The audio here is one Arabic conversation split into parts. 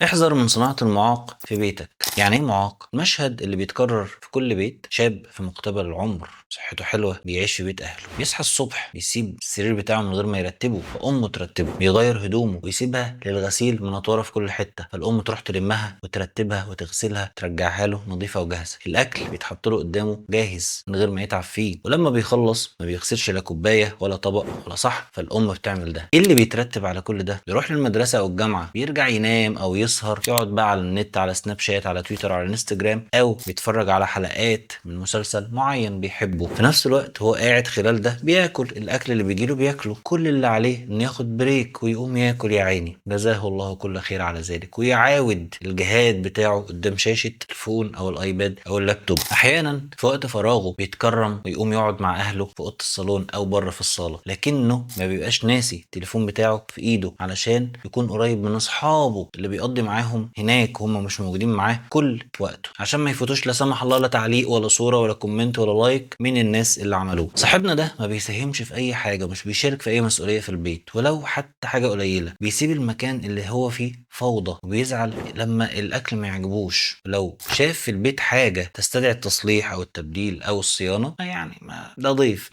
احذر من صناعة المعاق في بيتك. يعني ايه معاق؟ المشهد اللي بيتكرر في كل بيت. شاب في مقتبل العمر، صحته حلوة، بيعيش في بيت أهله، بيصحى الصبح بيسيب السرير بتاعه من غير ما يرتبه فأمه ترتبه، بيغير هدومه ويسيبها للغسيل منطورة في كل حتة فالأم تروح تلمها وترتبها وتغسلها ترجعها له نظيفة وجاهزة. الأكل بيتحط له قدامه جاهز من غير ما يتعب فيه، ولما بيخلص ما بيغسلش لا كوباية ولا طبق ولا صحن فالأم بتعمل ده. ايه اللي بيترتب على كل ده؟ بيروح للمدرسة أو الجامعة، بيرجع ينام أو يسهر، يقعد بقى على النت، على سناب شات، على تويتر، على انستجرام، أو بيتفرج على حلقات من مسلسل معين بيحبه. في نفس الوقت هو قاعد خلال ده بياكل الاكل اللي بيجيله بياكله. كل اللي عليه انه ياخد بريك ويقوم ياكل. يا عيني جزاه الله كل خير على ذلك، ويعاود الجهاد بتاعه قدام شاشة التليفون او الايباد او اللابتوب. احيانا في وقت فراغه بيتكرم ويقوم يقعد مع اهله في اوضه الصالون او بره في الصاله، لكنه ما بيبقاش ناسي التليفون بتاعه في ايده علشان يكون قريب من اصحابه اللي بيقضي معاهم هناك وهم مش موجودين معاه كل وقته، عشان ما يفوتوش لا سمح الله لا تعليق ولا صوره ولا كومنت ولا لايك من الناس اللي عملوه. صاحبنا ده ما بيساهمش في اي حاجه، مش بيشارك في اي مسؤوليه في البيت ولو حتى حاجه قليله. بيسيب المكان اللي هو فيه فوضى وبيزعل لما الاكل ما يعجبوش. لو شاف في البيت حاجه تستدعي التصليح او التبديل او الصيانه يعني ما ده ضيف،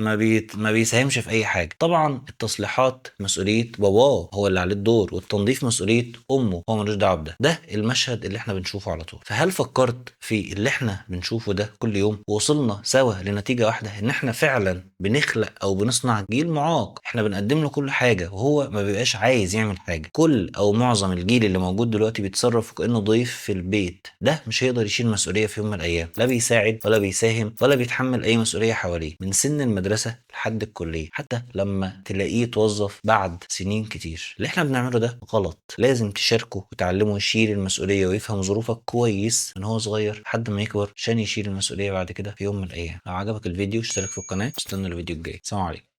ما بيساهمش في اي حاجه. طبعا التصليحات مسؤوليه باباه، هو اللي عليه الدور، والتنظيف مسؤوليه امه، هو ملوش دعوه بده. ده المشهد اللي احنا بنشوفه على طول. فهل فكرت في اللي احنا بنشوفه ده كل يوم ووصلنا سوا لنتيجه واحده، ان احنا فعلا بنخلق او بنصنع جيل معاق؟ احنا بنقدم له كل حاجه وهو ما بيبقاش عايز يعمل حاجه. كل او معظم الجيل اللي موجود دلوقتي بيتصرف كانه ضيف في البيت. ده مش هيقدر يشيل مسؤوليه في يوم من الايام، لا بيساعد ولا بيساهم ولا بيتحمل اي مسؤوليه حواليه من سن المدرسه لحد الكليه، حتى لما تلاقيه توظف بعد سنين كتير. اللي احنا بنعمله ده غلط. لازم تشاركه وتعلمه يشيل المسؤوليه ويفهم ظروفك كويس من هو صغير لحد ما يكبر عشان يشيل المسؤوليه بعد كده في يوم من الايام. لو عجبك الفيديو اشترك في القناه، استنى الفيديو الجاي. سلام عليكم.